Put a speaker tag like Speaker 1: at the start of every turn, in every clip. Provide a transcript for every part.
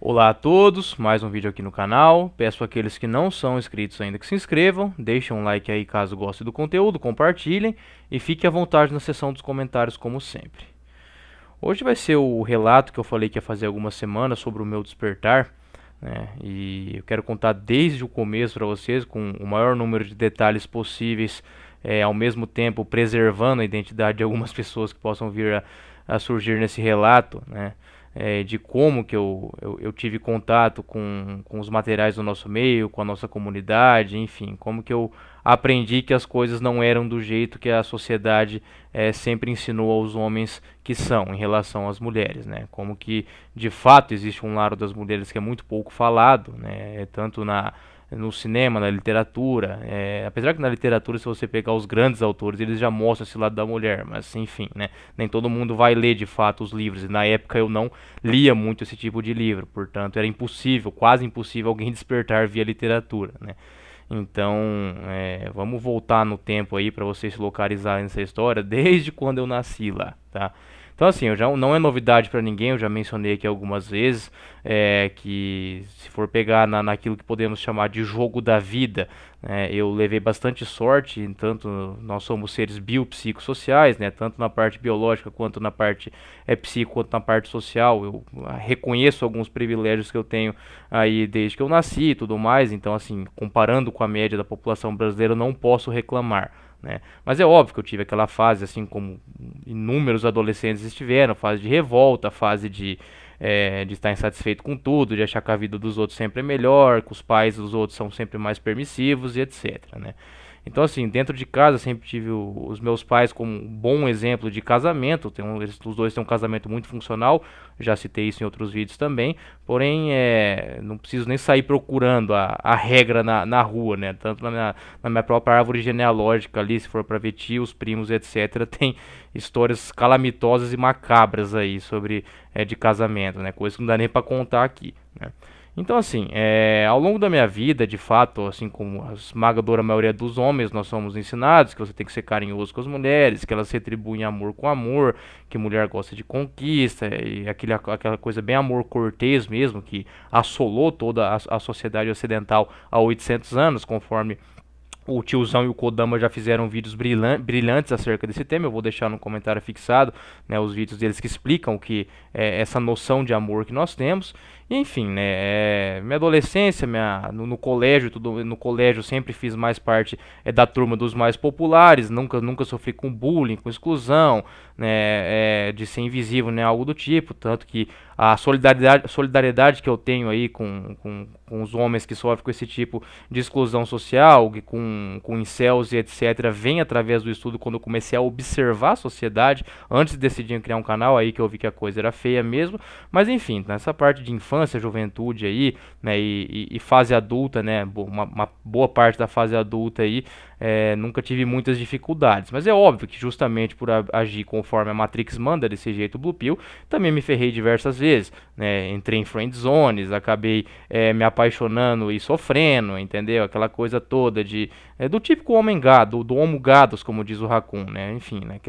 Speaker 1: Olá a todos, mais um vídeo aqui no canal. Peço àqueles que não são inscritos ainda que se inscrevam, deixem um like aí caso gostem do conteúdo, compartilhem e fiquem à vontade na seção dos comentários como sempre. Hoje vai ser o relato que eu falei que ia fazer algumas semanas sobre o meu despertar, né? E eu quero contar desde o começo para vocês com o maior número de detalhes possíveis, ao mesmo tempo preservando a identidade de algumas pessoas que possam vir a surgir nesse relato, né? De como que eu tive contato com os materiais do nosso meio, com a nossa comunidade, enfim, como que eu aprendi que as coisas não eram do jeito que a sociedade sempre ensinou aos homens que são em relação às mulheres, né? Como que de fato existe um lado das mulheres que é muito pouco falado, né? Tanto no cinema, na literatura, apesar que na literatura, se você pegar os grandes autores, eles já mostram esse lado da mulher, mas enfim, né, nem todo mundo vai ler de fato os livros, e na época eu não lia muito esse tipo de livro, portanto era impossível, quase impossível alguém despertar via literatura, né. Então, vamos voltar no tempo aí para vocês se localizarem nessa história, desde quando eu nasci lá, tá? Então assim, não é novidade para ninguém, eu já mencionei aqui algumas vezes, que se for pegar naquilo que podemos chamar de jogo da vida, né, eu levei bastante sorte, tanto nós somos seres biopsicossociais, né, tanto na parte biológica quanto na parte psico, quanto na parte social, eu reconheço alguns privilégios que eu tenho aí desde que eu nasci e tudo mais, então assim, comparando com a média da população brasileira, eu não posso reclamar, né? Mas é óbvio que eu tive aquela fase, assim como inúmeros adolescentes estiveram, fase de revolta, fase de estar insatisfeito com tudo, de achar que a vida dos outros sempre é melhor, que os pais dos outros são sempre mais permissivos e etc, né? Então, assim, dentro de casa sempre tive os meus pais como um bom exemplo de casamento. Os dois têm um casamento muito funcional, já citei isso em outros vídeos também. Porém, não preciso nem sair procurando a regra na rua, né? Tanto na minha própria árvore genealógica ali, se for para ver tios, primos, etc., tem histórias calamitosas e macabras aí sobre de casamento, né? Coisa que não dá nem para contar aqui, né? Então, assim, ao longo da minha vida, de fato, assim como a esmagadora maioria dos homens, nós somos ensinados que você tem que ser carinhoso com as mulheres, que elas retribuem amor com amor, que mulher gosta de conquista, e aquela coisa bem amor cortês mesmo, que assolou toda a sociedade ocidental há 800 anos, conforme o tiozão e o Kodama já fizeram vídeos brilhantes acerca desse tema. Eu vou deixar no comentário fixado, né, os vídeos deles que explicam o que é essa noção de amor que nós temos. E, enfim, né, minha adolescência, no colégio, no colégio sempre fiz mais parte da turma dos mais populares. Nunca sofri com bullying, com exclusão, né, de ser invisível, né, algo do tipo. Tanto que a solidariedade que eu tenho aí com os homens que sofrem com esse tipo de exclusão social, com incels e etc., vem através do estudo quando eu comecei a observar a sociedade, antes de decidir criar um canal, aí que eu vi que a coisa era feia mesmo. Mas enfim, nessa parte de infância, juventude aí, né, e fase adulta, né, uma boa parte da fase adulta aí, nunca tive muitas dificuldades. Mas é óbvio que justamente por agir conforme a Matrix manda, desse jeito Blue Pill, também me ferrei diversas vezes, né? Entrei em friend zones, acabei me apaixonando e sofrendo, entendeu? Aquela coisa toda do típico homem gado, do homo gados, como diz o Raccoon, né? Enfim, né?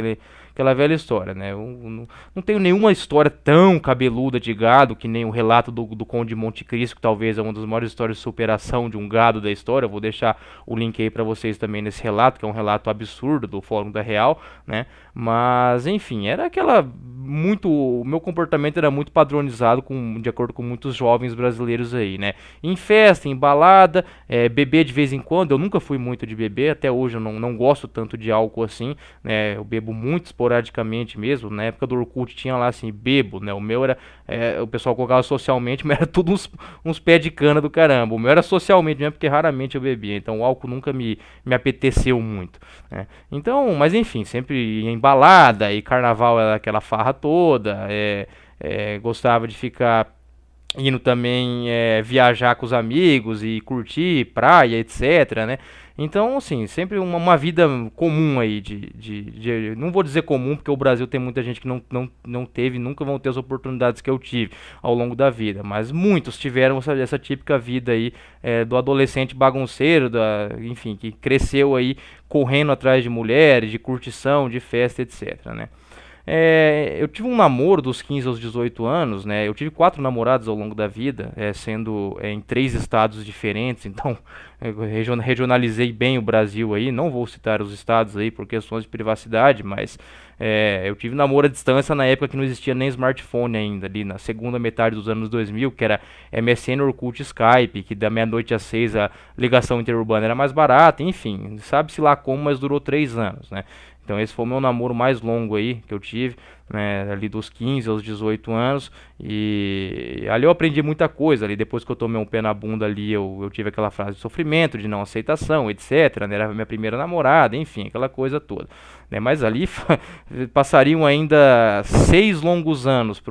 Speaker 1: Aquela velha história, né? Eu não tenho nenhuma história tão cabeluda de gado que nem o relato do Conde de Monte Cristo, que talvez é uma das maiores histórias de superação de um gado da história. Eu vou deixar o link aí para vocês também nesse relato, que é um relato absurdo do Fórum da Real, né? Mas, enfim, era o meu comportamento era muito padronizado de acordo com muitos jovens brasileiros aí, né? Em festa, em balada, beber de vez em quando. Eu nunca fui muito de beber, até hoje eu não gosto tanto de álcool assim, né? Eu bebo muito esporadicamente mesmo. Na época do Orkut tinha lá assim, bebo, né? O meu era, o pessoal colocava socialmente, mas era tudo uns pés de cana do caramba. O meu era socialmente mesmo, porque raramente eu bebia, então o álcool nunca me apeteceu muito, né? Então, mas enfim, sempre ia em balada, e carnaval era aquela farra toda, gostava de ficar indo também viajar com os amigos e curtir praia, etc, né? Então, assim, sempre uma vida comum aí, não vou dizer comum, porque o Brasil tem muita gente que não teve, nunca vão ter as oportunidades que eu tive ao longo da vida, mas muitos tiveram essa típica vida aí do adolescente bagunceiro, enfim, que cresceu aí correndo atrás de mulheres, de curtição, de festa, etc, né? Eu tive um namoro dos 15 aos 18 anos, né? Eu tive 4 namoradas ao longo da vida, sendo em 3 estados diferentes, então eu regionalizei bem o Brasil aí. Não vou citar os estados aí por questões de privacidade, mas eu tive namoro à distância na época que não existia nem smartphone ainda, ali na segunda metade dos anos 2000, que era MSN, Orkut, Skype, que da meia-noite às 6 a ligação interurbana era mais barata, enfim, sabe-se lá como, mas durou 3 anos, né? Então esse foi o meu namoro mais longo aí que eu tive, né, ali dos 15 aos 18 anos, e ali eu aprendi muita coisa, ali depois que eu tomei um pé na bunda ali, eu tive aquela frase de sofrimento, de não aceitação, etc, né, era a minha primeira namorada, enfim, aquela coisa toda, né, mas ali passariam ainda 6 longos anos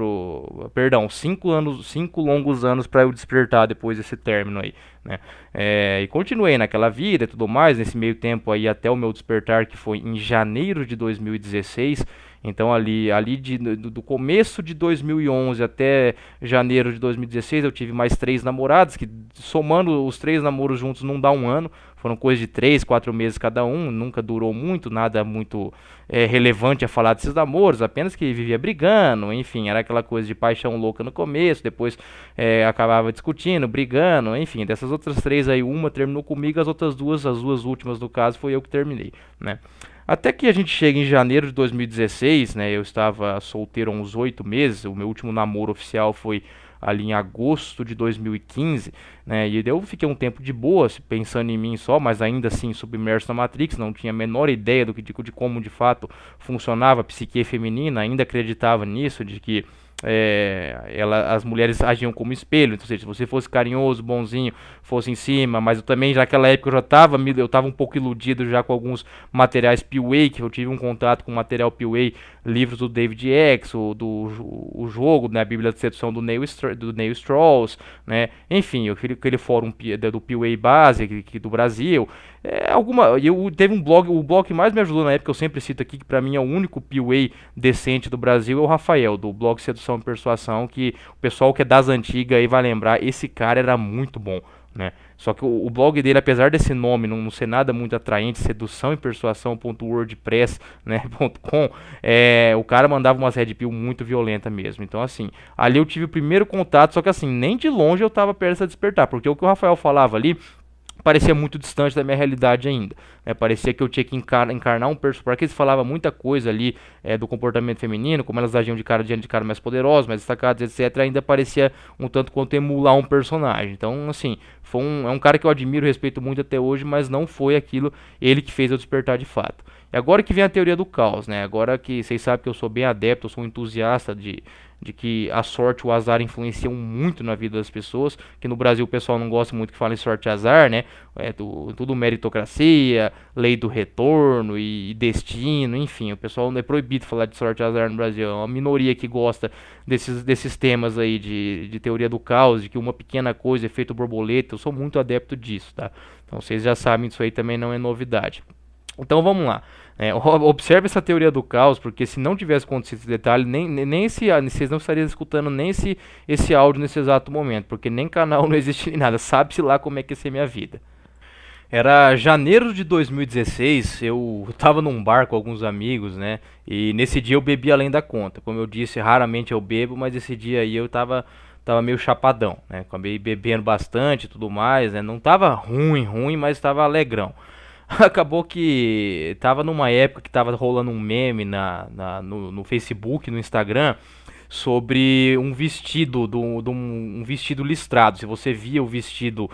Speaker 1: perdão, 5 anos, 5 longos anos para eu despertar depois desse término aí, né, e continuei naquela vida e tudo mais, nesse meio tempo aí até o meu despertar, que foi em janeiro de 2016. Então do começo de 2011 até janeiro de 2016 eu tive mais 3 namoradas, que somando os 3 namoros juntos não dá um ano, foram coisas de 3, 4 meses cada um, nunca durou muito, nada muito relevante a falar desses namoros, apenas que vivia brigando, enfim, era aquela coisa de paixão louca no começo, depois acabava discutindo, brigando, enfim, dessas outras 3 aí, uma terminou comigo, as outras duas, as 2 últimas no caso, foi eu que terminei, né. Até que a gente chega em janeiro de 2016, né? Eu estava solteiro há uns 8 meses. O meu último namoro oficial foi ali em agosto de 2015, né? E eu fiquei um tempo de boa, pensando em mim só, mas ainda assim submerso na Matrix, não tinha a menor ideia de como de fato funcionava a psique feminina, ainda acreditava nisso, de que as mulheres agiam como espelho, então, ou seja, se você fosse carinhoso, bonzinho, fosse em cima, mas eu também, já naquela época eu tava um pouco iludido já com alguns materiais PUA, que eu tive um contato com material PUA, livros do David X, o jogo, né, a Bíblia de Sedução do Neil Strauss, né, enfim, aquele fórum do PUA base aqui do Brasil, teve um blog, o blog que mais me ajudou na época, eu sempre cito aqui, que pra mim é o único PUA decente do Brasil, é o Rafael, do blog Sedução e Persuasão, que o pessoal que é das antigas aí vai lembrar, esse cara era muito bom, né? Só que o blog dele, apesar desse nome não ser nada muito atraente, sedução e persuasão.wordpress, né, .com, o cara mandava umas red pill muito violenta mesmo. Então, assim, ali eu tive o primeiro contato, só que assim, nem de longe eu tava perto de despertar, porque o que o Rafael falava ali parecia muito distante da minha realidade ainda. Parecia que eu tinha que encarnar um personagem, porque eles falavam muita coisa ali do comportamento feminino, como elas agiam de cara diante de cara mais poderosos, mais destacados, etc. Ainda parecia um tanto quanto emular um personagem. Então, assim, é um cara que eu admiro e respeito muito até hoje, mas não foi aquilo ele que fez eu despertar de fato. E agora que vem a teoria do caos, né? Agora que vocês sabem que eu sou bem adepto, eu sou um entusiasta de que a sorte e o azar influenciam muito na vida das pessoas, que no Brasil o pessoal não gosta muito que fala em sorte e azar, né? Tudo meritocracia, lei do retorno e destino, enfim, o pessoal é proibido falar de sorte e azar no Brasil, é uma minoria que gosta desses temas aí de teoria do caos, de que uma pequena coisa é efeito borboleta, eu sou muito adepto disso, tá? Então vocês já sabem, isso aí também não é novidade. Então vamos lá. Observe essa teoria do caos, porque se não tivesse acontecido esse detalhe, vocês não estariam escutando nem esse áudio nesse exato momento, porque nem canal não existe nem nada. Sabe-se lá como é que ia ser minha vida. Era janeiro de 2016, eu tava num bar com alguns amigos, né? E nesse dia eu bebi além da conta. Como eu disse, raramente eu bebo, mas esse dia aí eu tava meio chapadão, né? Acabei bebendo bastante e tudo mais, né? Não tava ruim, mas tava alegrão. Acabou que tava numa época que tava rolando um meme no Facebook, no Instagram, sobre um vestido, um vestido listrado. Se você via o vestido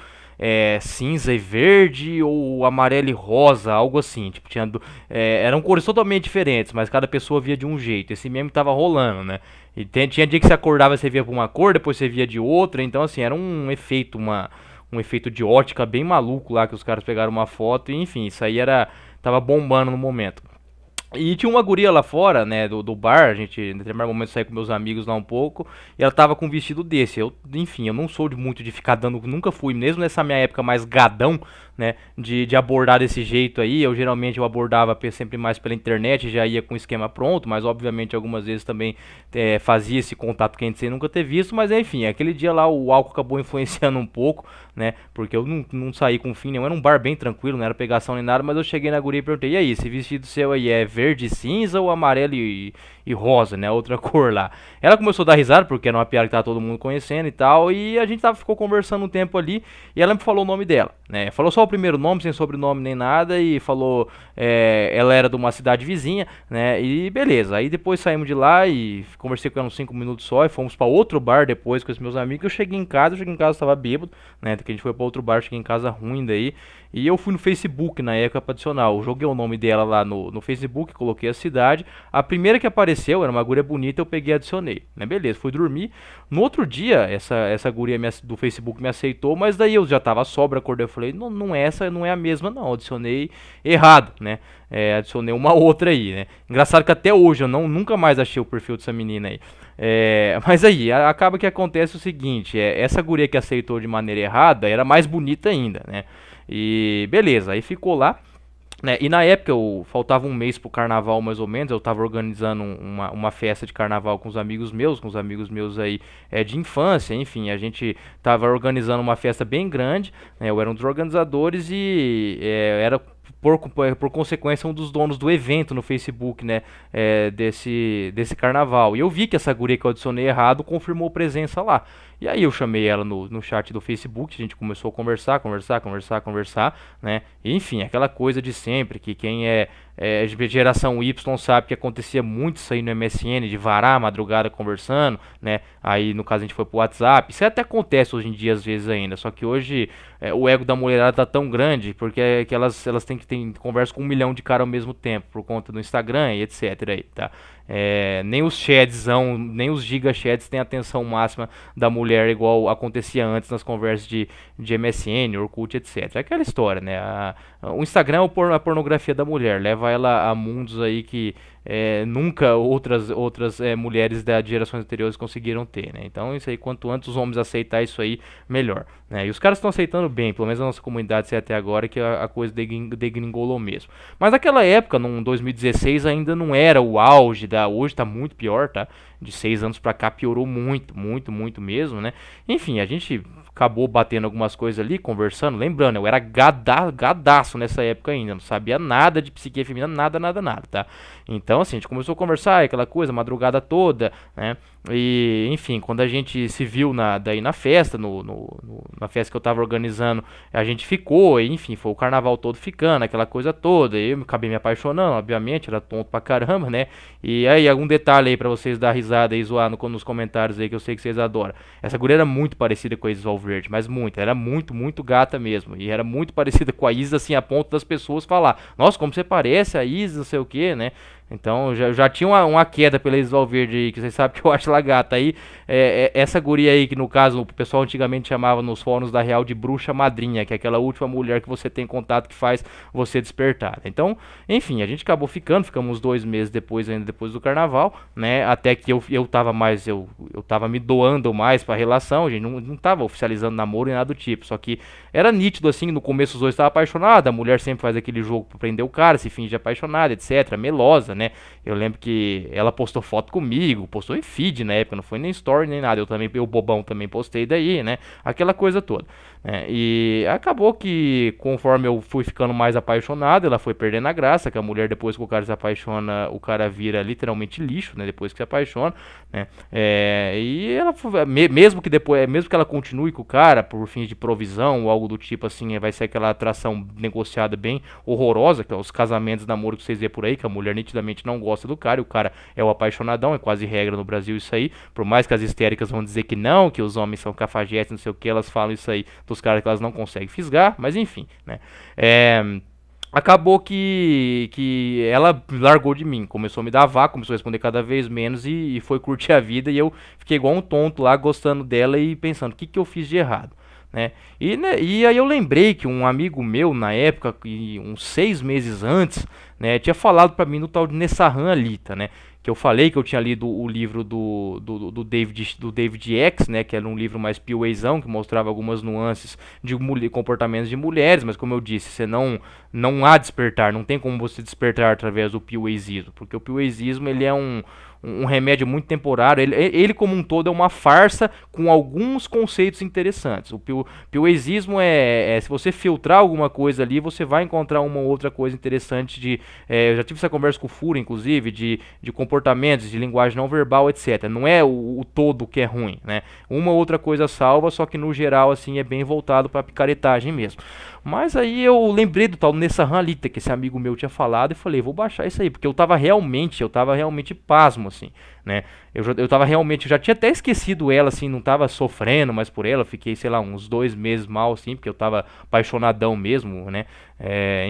Speaker 1: cinza e verde ou amarelo e rosa, algo assim. Tipo, eram cores totalmente diferentes, mas cada pessoa via de um jeito. Esse meme tava rolando, né? E tinha dia que você acordava e você via por uma cor, depois você via de outra. Então, assim, era um efeito de ótica bem maluco lá, que os caras pegaram uma foto, e enfim, isso aí tava bombando no momento. E tinha uma guria lá fora, né, do bar, a gente em determinado momento saí com meus amigos lá um pouco, e ela tava com um vestido desse. Enfim, eu não sou muito de ficar dando, nunca fui, mesmo nessa minha época mais gadão, né, de abordar desse jeito aí. Eu geralmente abordava sempre mais pela internet, já ia com o esquema pronto, mas obviamente algumas vezes também fazia esse contato quente sem nunca ter visto, mas enfim, aquele dia lá o álcool acabou influenciando um pouco, né, porque eu não saí com fim nenhum, era um bar bem tranquilo, não era pegação nem nada, mas eu cheguei na guria e perguntei, e aí, esse vestido seu aí é verde verde, cinza ou amarelo e rosa, né? Outra cor lá. Ela começou a dar risada, porque era uma piada que tava todo mundo conhecendo e tal, e a gente ficou conversando um tempo ali, e ela me falou o nome dela, né? Falou só o primeiro nome, sem sobrenome nem nada, e falou, ela era de uma cidade vizinha, né? E beleza, aí depois saímos de lá e conversei com ela uns 5 minutos só, e fomos para outro bar depois com os meus amigos. Eu cheguei em casa, tava bêbado, né? Que a gente foi para outro bar, cheguei em casa ruim daí. E eu fui no Facebook na época pra adicionar. Eu joguei o nome dela lá no Facebook, coloquei a cidade. A primeira que apareceu era uma guria bonita, eu peguei e adicionei. Né? Beleza, fui dormir. No outro dia, essa guria do Facebook me aceitou, mas daí eu já tava sobra, acordei. Eu falei, não, essa não é a mesma, não. Eu adicionei errado, né? Adicionei uma outra aí, né? Engraçado que até hoje eu nunca mais achei o perfil dessa menina aí. Mas aí, acaba que acontece o seguinte, essa guria que aceitou de maneira errada era mais bonita ainda, né? E beleza, aí ficou lá, né? E na época faltava um mês pro carnaval mais ou menos. Eu tava organizando uma festa de carnaval com os amigos meus aí de infância, enfim, a gente tava organizando uma festa bem grande, né? Eu era um dos organizadores e era por consequência um dos donos do evento no Facebook, né, desse carnaval. E eu vi que essa guria que eu adicionei errado confirmou presença lá. E aí eu chamei ela no chat do Facebook, a gente começou a conversar, né? E, enfim, aquela coisa de sempre, que quem geração Y sabe que acontecia muito isso aí no MSN, de varar a madrugada conversando, né? Aí no caso a gente foi pro WhatsApp. Isso até acontece hoje em dia às vezes ainda, só que hoje o ego da mulherada tá tão grande, porque que elas têm que ter conversa com 1 milhão de cara ao mesmo tempo, por conta do Instagram e etc aí, tá? Nem os chadzão, nem os gigachads têm atenção máxima da mulher igual acontecia antes nas conversas de MSN, Orkut, etc. É aquela história, né? O Instagram é a pornografia da mulher, leva ela a mundos aí que nunca outras mulheres de gerações anteriores conseguiram ter, né? Então isso aí, quanto antes os homens aceitar isso aí, melhor, né? E os caras estão aceitando bem, pelo menos a nossa comunidade sei até agora que a coisa degringolou mesmo. Mas naquela época, no 2016, ainda não era o auge hoje tá muito pior, tá? De 6 anos pra cá piorou muito mesmo, né? Enfim, a gente acabou batendo algumas coisas ali, conversando, lembrando, eu era gadaço nessa época ainda, não sabia nada de psique feminina, nada, tá? Então, assim, a gente começou a conversar, aquela coisa, madrugada toda, né? E, enfim, quando a gente se viu daí na festa, na festa que eu tava organizando, a gente ficou, e, enfim, foi o carnaval todo ficando, aquela coisa toda, eu acabei me apaixonando, obviamente, era tonto pra caramba, né? E aí, algum detalhe aí pra vocês dar risada e zoar nos comentários aí, que eu sei que vocês adoram. Essa guria era muito parecida com a Isis Valverde, mas muito, era muito gata mesmo, e era muito parecida com a Isis, assim, a ponto das pessoas falar, nossa, como você parece a Isis, não sei o que, né? Então já tinha uma queda pela Isis Valverde aí, que vocês sabem que eu acho ela gata. Aí, essa guria aí, que no caso o pessoal antigamente chamava nos fóruns da Real de bruxa madrinha, que é aquela última mulher que você tem contato que faz você despertar. Então, enfim, a gente acabou ficamos 2 meses depois do carnaval, né? Até que eu tava me doando mais pra relação, a gente não tava oficializando namoro e nada do tipo. Só que era nítido assim, no começo os dois estavam apaixonados, a mulher sempre faz aquele jogo pra prender o cara, se finge apaixonada, etc. Melosa, né? Eu lembro que ela postou foto comigo, postou em feed na época, não foi nem story nem nada. Eu bobão também postei daí, né? Aquela coisa toda, né? E acabou que conforme eu fui ficando mais apaixonado, ela foi perdendo a graça, que a mulher depois que o cara se apaixona, o cara vira literalmente lixo, né? Depois que se apaixona, né? E ela, mesmo que ela continue com o cara por fins de provisão ou algo do tipo assim, vai ser aquela atração negociada bem horrorosa, que é os casamentos, namoro que vocês vê por aí, que a mulher nitidamente não gosta do cara, e o cara é o apaixonadão, é quase regra no Brasil isso aí, por mais que as histéricas vão dizer que não, que os homens são cafajetes, não sei o que, elas falam isso aí dos caras que elas não conseguem fisgar, mas enfim, né? Acabou que ela largou de mim, começou a me dar vácuo, começou a responder cada vez menos e foi curtir a vida, e eu fiquei igual um tonto lá, gostando dela e pensando, o que eu fiz de errado? Né? E aí eu lembrei que um amigo meu, na época, uns 6 meses antes, né, tinha falado pra mim do tal de Nessahan Alita, né? Que eu falei que eu tinha lido o livro do David X, né? Que era um livro mais PUAzão, que mostrava algumas nuances de comportamentos de mulheres, mas como eu disse, você não há despertar, não tem como você despertar através do PUAzismo, porque o PUAzismo ele é um um remédio muito temporário. Ele como um todo é uma farsa com alguns conceitos interessantes. O pioesismo se você filtrar alguma coisa ali, você vai encontrar uma outra coisa interessante eu já tive essa conversa com o Furo, inclusive, de comportamentos, de linguagem não verbal, etc. Não é o todo que é ruim, né? Uma outra coisa salva, só que no geral, assim, é bem voltado pra picaretagem mesmo. Mas aí eu lembrei do tal Nessa Ranalita, que esse amigo meu tinha falado, e falei, vou baixar isso aí, porque eu tava realmente pasmo, assim, né? Eu tava realmente, eu já tinha até esquecido ela, assim, não tava sofrendo mais por ela, fiquei, sei lá, uns 2 meses mal, assim, porque eu tava apaixonadão mesmo, né?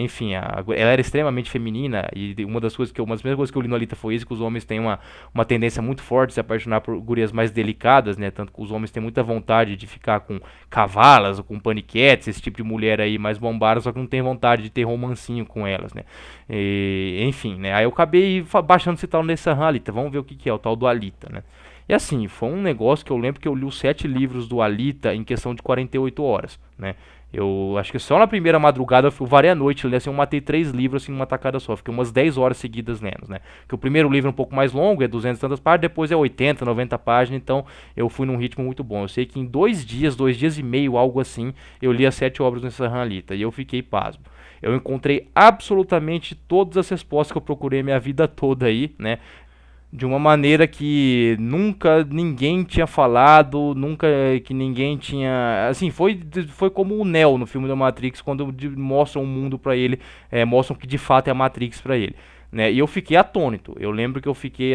Speaker 1: Enfim, ela era extremamente feminina, e uma das primeiras coisas que eu li no Alita foi isso, que os homens têm uma tendência muito forte de se apaixonar por gurias mais delicadas, né? Tanto que os homens têm muita vontade de ficar com cavalas, ou com paniquetes, esse tipo de mulher aí mais bombada, só que não tem vontade de ter romancinho com elas, né? Enfim, né? Aí eu acabei baixando esse tal Nessa Alita, vamos ver o que é, o tal do Alita, né? E assim, foi um negócio que eu lembro que eu li os 7 livros do Alita em questão de 48 horas, né? Eu acho que só na primeira madrugada eu varei a noite, assim, eu matei 3 livros assim numa tacada só, fiquei umas 10 horas seguidas lendo, né? Que o primeiro livro é um pouco mais longo, é 200 e tantas páginas, depois é 80, 90 páginas, então eu fui num ritmo muito bom. Eu sei que em 2 dias e meio, algo assim, eu li as 7 obras Nessa Ranalita e eu fiquei pasmo. Eu encontrei absolutamente todas as respostas que eu procurei minha vida toda aí, né? De uma maneira que nunca ninguém tinha falado, nunca que ninguém tinha, assim, foi como o Neo no filme da Matrix, quando mostram o mundo pra ele, mostram que de fato é a Matrix pra ele, né? E eu fiquei atônito. Eu lembro que eu fiquei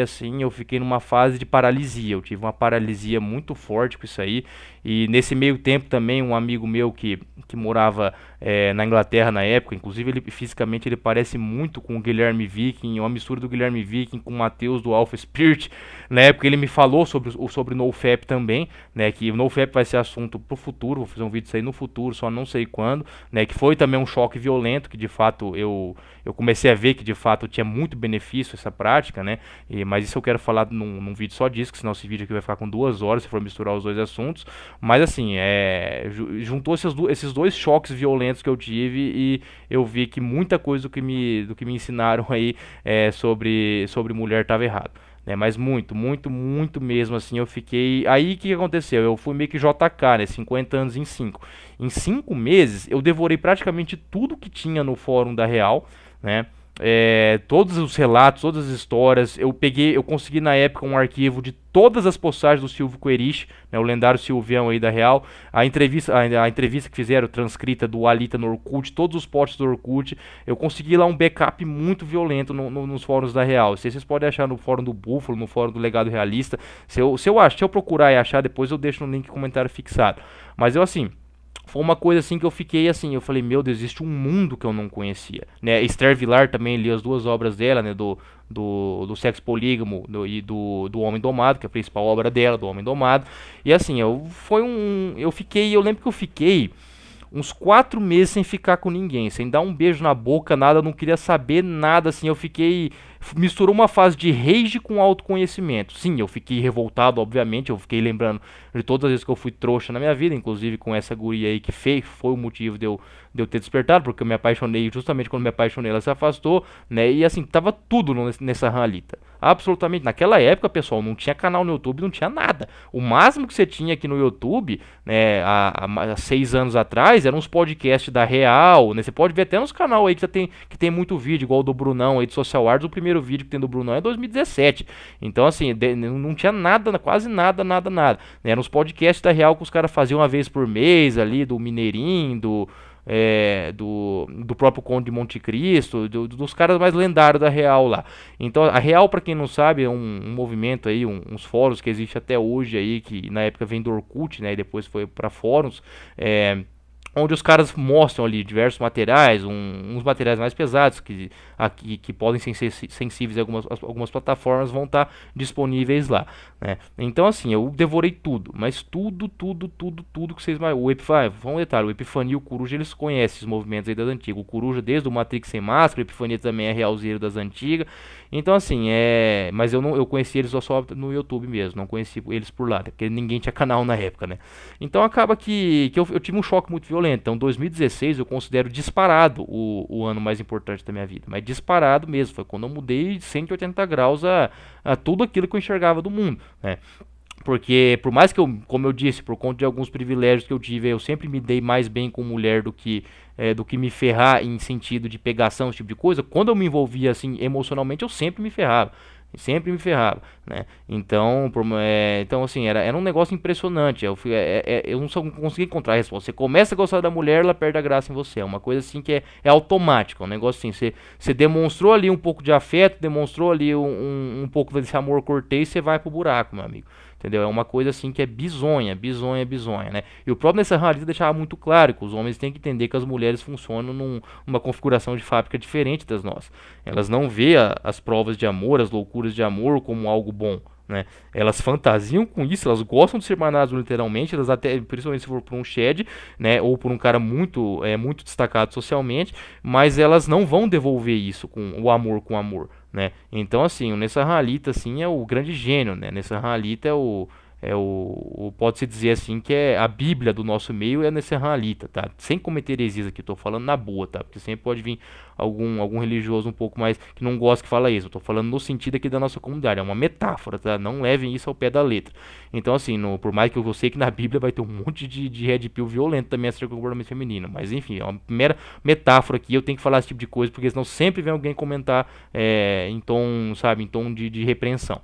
Speaker 1: numa fase de paralisia. Eu tive uma paralisia muito forte com isso aí. E nesse meio tempo também um amigo meu que morava na Inglaterra na época, inclusive ele fisicamente ele parece muito com o Guilherme Viking, uma mistura do Guilherme Viking com o Matheus do Alpha Spirit. Na época ele me falou sobre NoFap também, né? Que o NoFap vai ser assunto pro futuro. Vou fazer um vídeo disso aí no futuro, só não sei quando, né? Que foi também um choque violento, que de fato eu comecei a ver que de fato tinha muito benefício essa prática, né? Mas isso eu quero falar num vídeo só disso, que senão esse vídeo aqui vai ficar com 2 horas se for misturar os dois assuntos. Mas assim, juntou esses dois choques violentos que eu tive e eu vi que muita coisa do que me ensinaram aí sobre mulher estava errado. Né, mas muito mesmo, assim, eu fiquei... Aí, o que aconteceu? Eu fui meio que JK, né, 50 anos em 5. Em 5 meses, eu devorei praticamente tudo que tinha no fórum da Real, né, todos os relatos, todas as histórias, eu consegui na época um arquivo de todas as postagens do Silvio Querich, né, o lendário Silvião aí da Real, a entrevista que fizeram, transcrita do Alita no Orkut, todos os posts do Orkut, eu consegui lá um backup muito violento nos fóruns da Real. Vocês podem achar no fórum do Búfalo, no fórum do Legado Realista, se eu procurar e achar, depois eu deixo no link comentário fixado. Mas eu assim... Foi uma coisa assim que eu fiquei assim, eu falei, meu Deus, existe um mundo que eu não conhecia, né? Esther Vilar também li as 2 obras dela, né? Do Sexo Polígamo e do Homem Domado, que é a principal obra dela, do Homem Domado. E assim, eu lembro que eu fiquei uns 4 meses sem ficar com ninguém, sem dar um beijo na boca, nada, não queria saber nada, assim, misturou uma fase de rage com autoconhecimento. Sim, eu fiquei revoltado, obviamente, eu fiquei lembrando de todas as vezes que eu fui trouxa na minha vida, inclusive com essa guria aí que foi o motivo de eu ter despertado, porque eu me apaixonei, justamente quando me apaixonei ela se afastou, né, e assim, tava tudo nessa Ranalita. Absolutamente, naquela época, pessoal, não tinha canal no YouTube, não tinha nada. O máximo que você tinha aqui no YouTube, né, há 6 anos atrás, eram uns podcasts da Real, né, você pode ver até nos canal aí que tem muito vídeo, igual o do Brunão aí de Social Arts, o primeiro vídeo que tem do Brunão é 2017. Então, assim, não tinha nada, quase nada. Né, eram os podcasts da Real que os caras faziam uma vez por mês ali, do Mineirinho, do próprio Conde de Monte Cristo, dos caras mais lendários da Real lá. Então a Real, para quem não sabe, é um movimento aí, uns fóruns que existe até hoje aí, que na época vem do Orkut, né, e depois foi para fóruns, onde os caras mostram ali diversos materiais, uns materiais mais pesados que podem ser sensíveis a algumas plataformas, vão estar disponíveis lá, né? Então assim, eu devorei tudo, mas tudo que vocês mais... O Epifania, vamos um detalhe, o Epifania e o Coruja, eles conhecem os movimentos aí das antigas. O Coruja desde o Matrix Sem Máscara, o Epifania também é realzeiro das antigas. Então assim, mas eu conheci eles só no YouTube mesmo, não conheci eles por lá, porque ninguém tinha canal na época, né? Então acaba que eu tive um choque muito violento. violenta. Então 2016 eu considero disparado o ano mais importante da minha vida, mas disparado mesmo, foi quando eu mudei de 180 graus a tudo aquilo que eu enxergava do mundo, né? Porque, por mais que eu, como eu disse, por conta de alguns privilégios que eu tive, eu sempre me dei mais bem com mulher do que me ferrar em sentido de pegação, esse tipo de coisa. Quando eu me envolvia assim emocionalmente, eu sempre me ferrava. Sempre me ferrava, né? Então, então assim, era um negócio impressionante. Eu não só consegui encontrar a resposta. Você começa a gostar da mulher, ela perde a graça em você. É uma coisa assim que é automática. É um negócio assim, você demonstrou ali um pouco de afeto, demonstrou ali um pouco desse amor cortês, você vai pro buraco, meu amigo. Entendeu? É uma coisa assim que é bizonha, bizonha, bizonha, né? E o próprio Nessa Rarita deixava muito claro que os homens têm que entender que as mulheres funcionam numa configuração de fábrica diferente das nossas. Elas não vê as provas de amor, as loucuras de amor como algo bom, né? Elas fantasiam com isso, elas gostam de ser mandadas literalmente, elas até, principalmente se for por um Shed, né, ou por um cara muito destacado socialmente, mas elas não vão devolver isso com amor, né? Então assim, o Nessa Ralita assim é o grande gênio, né? Nessa Ralita pode-se dizer assim que é a Bíblia do nosso meio, é a Nessa Ralita, tá? Sem cometer heresias aqui, tô falando na boa, tá? Porque sempre pode vir algum religioso um pouco mais que não gosta que fala isso. Eu tô falando no sentido aqui da nossa comunidade, é uma metáfora, tá? Não levem isso ao pé da letra. Então assim, por mais que eu sei que na Bíblia vai ter um monte de red pill violento também acerca do comportamento feminino, mas enfim, é uma mera metáfora aqui, eu tenho que falar esse tipo de coisa, porque senão sempre vem alguém comentar em tom, sabe, em tom de repreensão.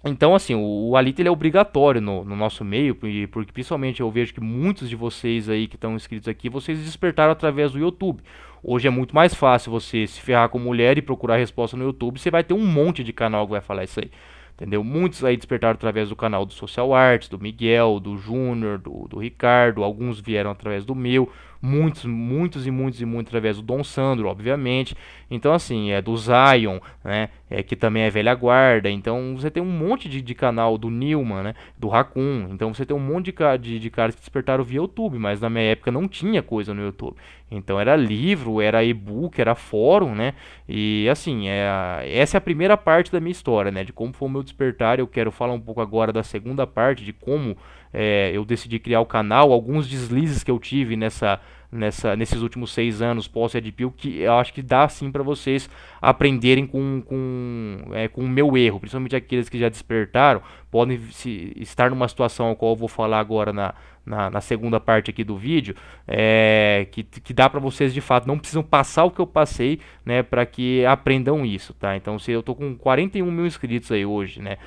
Speaker 1: Então, assim, o Alita ele é obrigatório no nosso meio, porque principalmente eu vejo que muitos de vocês aí que estão inscritos aqui, vocês despertaram através do YouTube. Hoje é muito mais fácil você se ferrar com mulher e procurar resposta no YouTube, você vai ter um monte de canal que vai falar isso aí. Entendeu? Muitos aí despertaram através do canal do Social Arts, do Miguel, do Júnior, do Ricardo, alguns vieram através do meu, muitos através do Dom Sandro, obviamente. Então assim, é do Zion, né? Que também é velha guarda. Então você tem um monte de canal do Nilman, né? Do Raccoon. Então você tem um monte de caras que despertaram via YouTube, mas na minha época não tinha coisa no YouTube. Então era livro, era e-book, era fórum, né? E assim, essa é a primeira parte da minha história, né? De como foi o meu despertar. Eu quero falar um pouco agora da segunda parte, de como eu decidi criar o canal, alguns deslizes que eu tive nesses últimos 6 anos pós-Red Pill, que eu acho que dá sim para vocês aprenderem com o meu erro, principalmente aqueles que já despertaram, podem estar numa situação a qual eu vou falar agora na segunda parte aqui do vídeo, que dá para vocês de fato, não precisam passar o que eu passei, né, para que aprendam isso, tá? Então se eu tô com 41 mil inscritos aí hoje, né,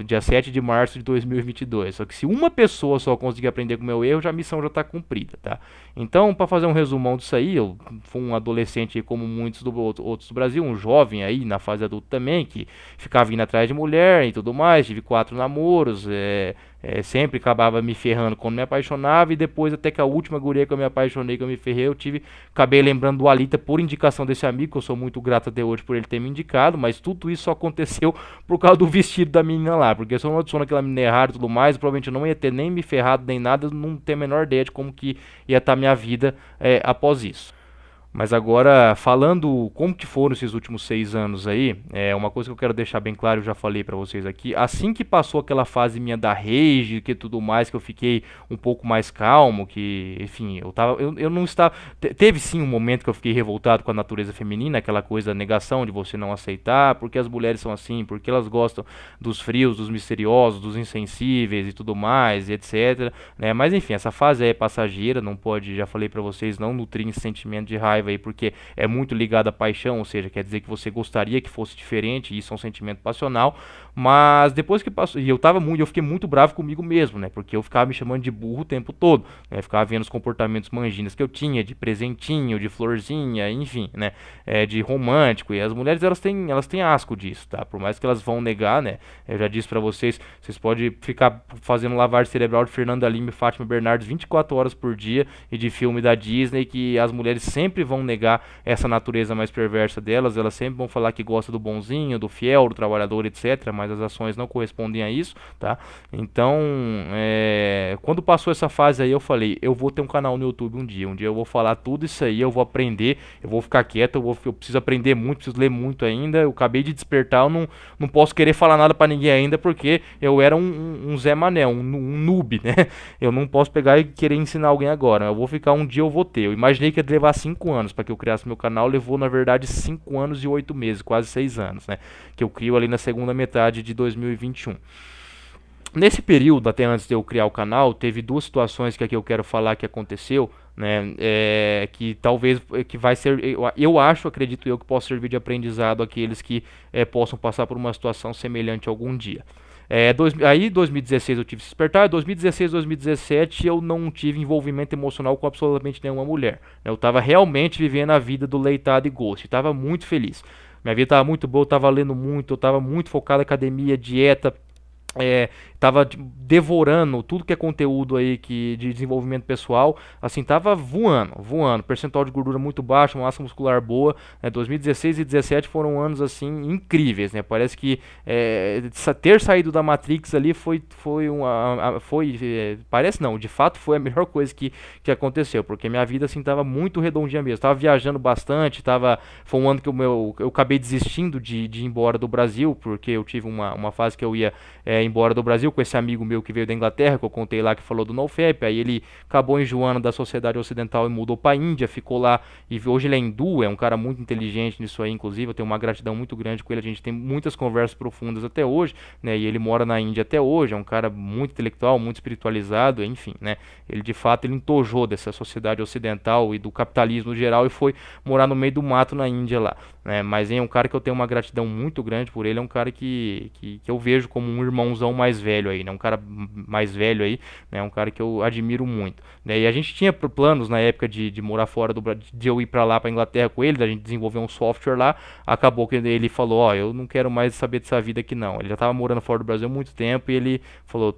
Speaker 1: dia 7 de março de 2022, só que se uma pessoa só conseguir aprender com o meu erro, a missão já está cumprida, tá? Então, para fazer um resumão disso aí, eu fui um adolescente como muitos outros do Brasil, um jovem aí na fase adulta também, que ficava indo atrás de mulher e tudo mais, tive 4 namoros, sempre acabava me ferrando quando me apaixonava, e depois até que a última guria que eu me apaixonei, que eu me ferrei, acabei lembrando do Alita por indicação desse amigo, que eu sou muito grato até hoje por ele ter me indicado, mas tudo isso só aconteceu por causa do vestido da menina lá, porque se eu não adiciono aquela menina errada e tudo mais, provavelmente eu não ia ter nem me ferrado nem nada, não ter a menor ideia de como que ia estar minha vida após isso. Mas agora, falando como que foram esses últimos 6 anos aí, uma coisa que eu quero deixar bem claro, eu já falei pra vocês aqui, assim que passou aquela fase minha da rage, que tudo mais, que eu fiquei um pouco mais calmo, que, enfim, eu não estava, teve sim um momento que eu fiquei revoltado com a natureza feminina, aquela coisa da negação de você não aceitar, porque as mulheres são assim, porque elas gostam dos frios, dos misteriosos, dos insensíveis e tudo mais, e etc, né? Mas enfim, essa fase é passageira, não pode, já falei pra vocês, não nutrir esse sentimento de raiva aí, porque é muito ligado à paixão, ou seja, quer dizer que você gostaria que fosse diferente, e isso é um sentimento passional, mas depois que passou, e eu fiquei muito bravo comigo mesmo, né, porque eu ficava me chamando de burro o tempo todo, né, ficava vendo os comportamentos manginas que eu tinha, de presentinho, de florzinha, enfim, né, de romântico, e as mulheres elas têm asco disso, tá, por mais que elas vão negar, né, eu já disse pra vocês podem ficar fazendo lavagem cerebral de Fernanda Lima e Fátima Bernardes 24 horas por dia, e de filme da Disney, que as mulheres sempre vão negar essa natureza mais perversa delas, elas sempre vão falar que gosta do bonzinho, do fiel, do trabalhador, etc, mas as ações não correspondem a isso, tá? Então, quando passou essa fase aí, eu falei, eu vou ter um canal no YouTube um dia eu vou falar tudo isso aí, eu vou aprender, eu vou ficar quieto, eu preciso aprender muito, preciso ler muito ainda, eu acabei de despertar, eu não posso querer falar nada pra ninguém ainda, porque eu era um Zé Mané, um noob, né? Eu não posso pegar e querer ensinar alguém agora, eu vou ficar um dia, eu vou ter. Eu imaginei que ia levar 5 anos para que eu criasse meu canal, levou na verdade 5 anos e 8 meses, quase 6 anos, né? Que eu crio ali na segunda metade de 2021. Nesse período, até antes de eu criar o canal, teve duas situações que aqui eu quero falar que aconteceu, né? Que talvez que vai ser, eu acho, acredito eu, que possa servir de aprendizado àqueles que possam passar por uma situação semelhante algum dia. Aí 2016 eu tive esse despertar, 2016, 2017 eu não tive envolvimento emocional com absolutamente nenhuma mulher, né? Eu estava realmente vivendo a vida do leitado e ghost, estava muito feliz. Minha vida estava muito boa, eu estava lendo muito, eu estava muito focado em academia, dieta, tava devorando tudo que é conteúdo aí de desenvolvimento pessoal, assim, tava voando, percentual de gordura muito baixo, massa muscular boa, né? 2016 e 2017 foram anos, assim, incríveis, né? Parece que ter saído da Matrix ali parece não, de fato foi a melhor coisa que aconteceu, porque minha vida, assim, tava muito redondinha mesmo, tava viajando bastante, foi um ano que eu acabei desistindo de ir embora do Brasil, porque eu tive uma fase que eu ia embora do Brasil com esse amigo meu que veio da Inglaterra, que eu contei lá, que falou do NoFap. Aí ele acabou enjoando da sociedade ocidental e mudou para a Índia, ficou lá, e hoje ele é hindu, é um cara muito inteligente nisso aí, inclusive eu tenho uma gratidão muito grande com ele, a gente tem muitas conversas profundas até hoje, né? E ele mora na Índia até hoje, é um cara muito intelectual, muito espiritualizado, enfim, né? Ele de fato ele entojou dessa sociedade ocidental e do capitalismo geral e foi morar no meio do mato na Índia lá, né? Mas é um cara que eu tenho uma gratidão muito grande por ele, é um cara que eu vejo como um irmãozão mais velho aí, né? Um cara mais velho aí, né? Um cara que eu admiro muito, né? E a gente tinha planos na época de morar fora do Brasil, de eu ir pra lá, pra Inglaterra com ele, da gente desenvolver um software lá. Acabou que ele falou, ó, eu não quero mais saber dessa vida aqui não. Ele já tava morando fora do Brasil há muito tempo e ele falou,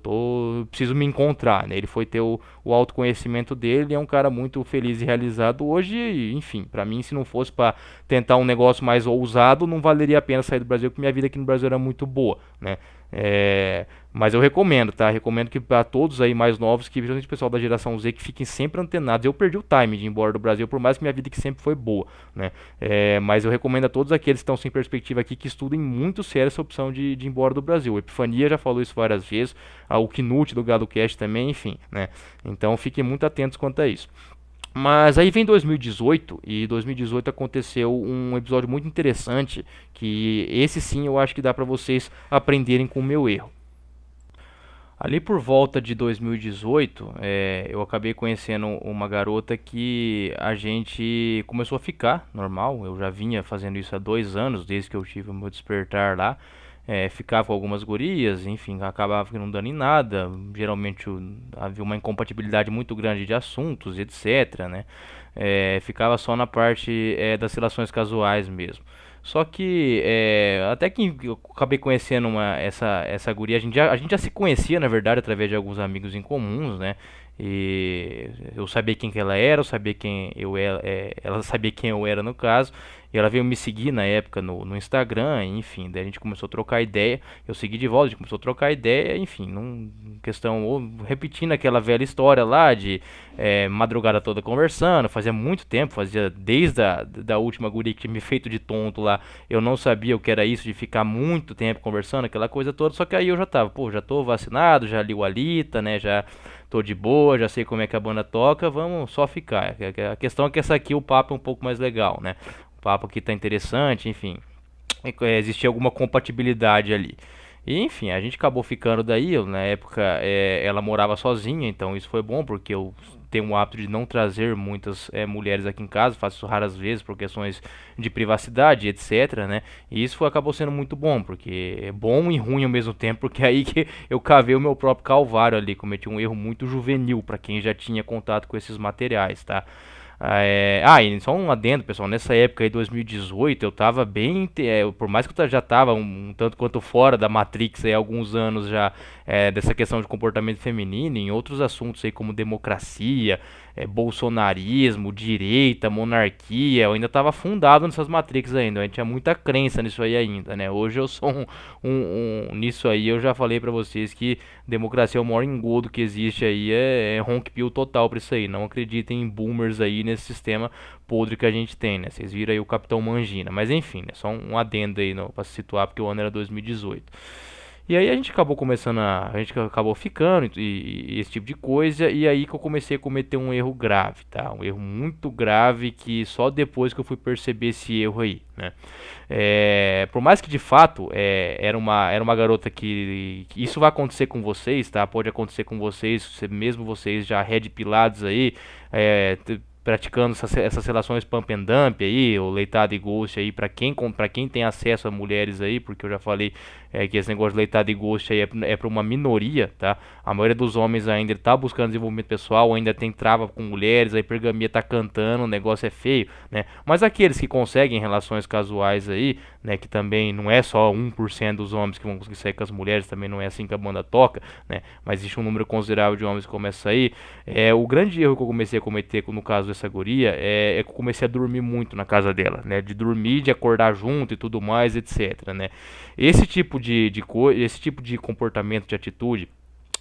Speaker 1: preciso me encontrar, né? Ele foi ter o autoconhecimento dele e é um cara muito feliz e realizado hoje, e, enfim, pra mim, se não fosse pra tentar um negócio mais ousado, não valeria a pena sair do Brasil, porque minha vida aqui no Brasil era muito boa, né? Mas eu recomendo, tá? Recomendo que para todos aí mais novos, que principalmente o pessoal da geração Z, que fiquem sempre antenados. Eu perdi o time de ir embora do Brasil, por mais que minha vida aqui sempre foi boa, né? Mas eu recomendo a todos aqueles que estão sem perspectiva aqui, que estudem muito sério essa opção de ir embora do Brasil. O Epifania já falou isso várias vezes, o Knut do GadoCast também, enfim, né? Então fiquem muito atentos quanto a isso. Mas aí vem 2018, e 2018 aconteceu um episódio muito interessante, que esse sim eu acho que dá pra vocês aprenderem com o meu erro. Ali por volta de 2018, eu acabei conhecendo uma garota que a gente começou a ficar normal. Eu já vinha fazendo isso há 2 anos, desde que eu tive o meu despertar lá. Ficava com algumas gurias, enfim, acabava não dando em nada. Geralmente havia uma incompatibilidade muito grande de assuntos, etc, né? Ficava só na parte das relações casuais mesmo. Só que até que eu acabei conhecendo essa guria, a gente já se conhecia, na verdade, através de alguns amigos em comuns, né? E eu sabia quem que ela era, eu sabia quem eu era, ela sabia quem eu era no caso. E ela veio me seguir na época no Instagram, enfim, daí a gente começou a trocar ideia, eu segui de volta, a gente começou a trocar ideia, enfim, repetindo aquela velha história lá de madrugada toda conversando, fazia muito tempo, fazia desde da última guria que tinha me feito de tonto lá, eu não sabia o que era isso de ficar muito tempo conversando, aquela coisa toda, só que aí eu já tava, já tô vacinado, já li o Alita, né, já tô de boa, já sei como é que a banda toca, vamos só ficar. A questão é que essa aqui o papo é um pouco mais legal, né? O papo aqui tá interessante, enfim. Existia alguma compatibilidade ali. E, enfim, a gente acabou ficando daí. Na época ela morava sozinha, então isso foi bom, porque eu tenho o hábito de não trazer muitas mulheres aqui em casa, faço isso raras vezes por questões de privacidade, etc, né? E isso acabou sendo muito bom, porque é bom e ruim ao mesmo tempo, porque é aí que eu cavei o meu próprio calvário ali, cometi um erro muito juvenil para quem já tinha contato com esses materiais, tá? E só um adendo, pessoal, nessa época aí, 2018, eu tava bem, por mais que eu já tava um tanto quanto fora da Matrix aí, há alguns anos já, dessa questão de comportamento feminino, em outros assuntos aí como democracia, bolsonarismo, direita, monarquia, eu ainda tava fundado nessas Matrix ainda, a gente tinha muita crença nisso aí ainda, né? Hoje eu sou nisso aí eu já falei pra vocês que democracia é o maior engodo que existe aí, é honk pill total pra isso aí, não acreditem em boomers aí nesse sistema podre que a gente tem, né? Vocês viram aí o Capitão Mangina, mas enfim, né? Só um adendo aí pra se situar, porque o ano era 2018. E aí a gente acabou começando a gente acabou ficando e esse tipo de coisa, e aí que eu comecei a cometer um erro grave, tá? Um erro muito grave que só depois que eu fui perceber esse erro aí, né? Por mais que de fato era uma garota que isso vai acontecer com vocês, tá? Pode acontecer com vocês, mesmo vocês já red pilados aí, praticando essas relações pump and dump aí, ou leitado e ghost aí, pra quem tem acesso a mulheres aí, porque eu já falei que esse negócio de leitado e ghost aí é pra uma minoria, tá? A maioria dos homens ainda tá buscando desenvolvimento pessoal, ainda tem trava com mulheres, a hipergamia tá cantando, o negócio é feio, né? Mas aqueles que conseguem relações casuais aí, né, que também não é só 1% dos homens que vão conseguir sair com as mulheres, também não é assim que a banda toca, né? Mas existe um número considerável de homens que começam a sair. O grande erro que eu comecei a cometer no caso dessa guria que eu comecei a dormir muito na casa dela, né? De dormir, de acordar junto e tudo mais, etc, né? Esse tipo esse tipo de comportamento, de atitude,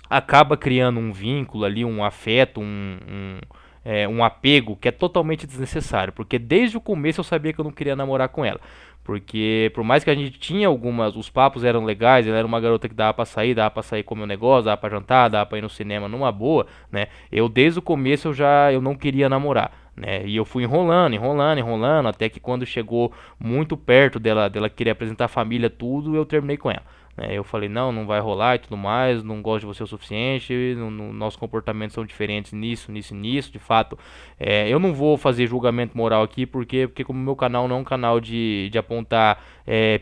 Speaker 1: acaba criando um vínculo ali, um afeto, um apego que é totalmente desnecessário, porque desde o começo eu sabia que eu não queria namorar com ela. Porque por mais que a gente tinha os papos eram legais, ela era uma garota que dava pra sair comer um negócio, dava pra jantar, dava pra ir no cinema numa boa, né? Eu desde o começo eu não queria namorar, né? E eu fui enrolando, enrolando, enrolando, até que quando chegou muito perto dela querer apresentar a família, tudo, eu terminei com ela. Eu falei, não vai rolar e tudo mais, não gosto de você o suficiente, nossos comportamentos são diferentes nisso, nisso e nisso, de fato. Eu não vou fazer julgamento moral aqui, porque como meu canal não é um canal de apontar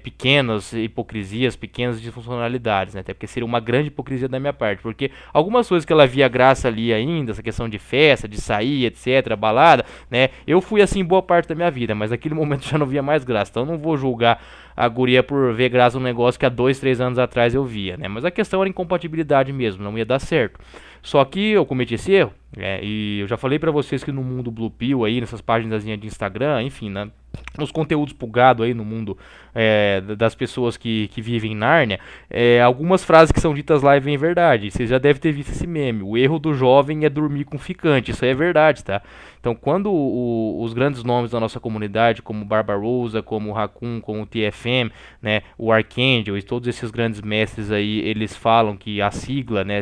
Speaker 1: pequenas hipocrisias, pequenas disfuncionalidades, né? Até porque seria uma grande hipocrisia da minha parte, porque algumas coisas que ela via graça ali ainda, essa questão de festa, de sair, etc, balada, né? Eu fui assim boa parte da minha vida, mas naquele momento já não via mais graça, então eu não vou julgar a guria por ver graça no negócio que há 2, 3 anos atrás eu via, né? Mas a questão era incompatibilidade mesmo, não ia dar certo. Só que eu cometi esse erro, e eu já falei pra vocês que no mundo Blue Pill aí, nessas páginas de Instagram, enfim, né? Nos conteúdos plugados aí no mundo das pessoas que vivem em Nárnia, algumas frases que são ditas lá vêm verdade. Vocês já devem ter visto esse meme. O erro do jovem é dormir com ficante. Isso aí é verdade, tá? Então, quando os grandes nomes da nossa comunidade, como Barbarossa, como o Raccoon, como o TFM, né, o Archangel e todos esses grandes mestres aí, eles falam que a sigla, né,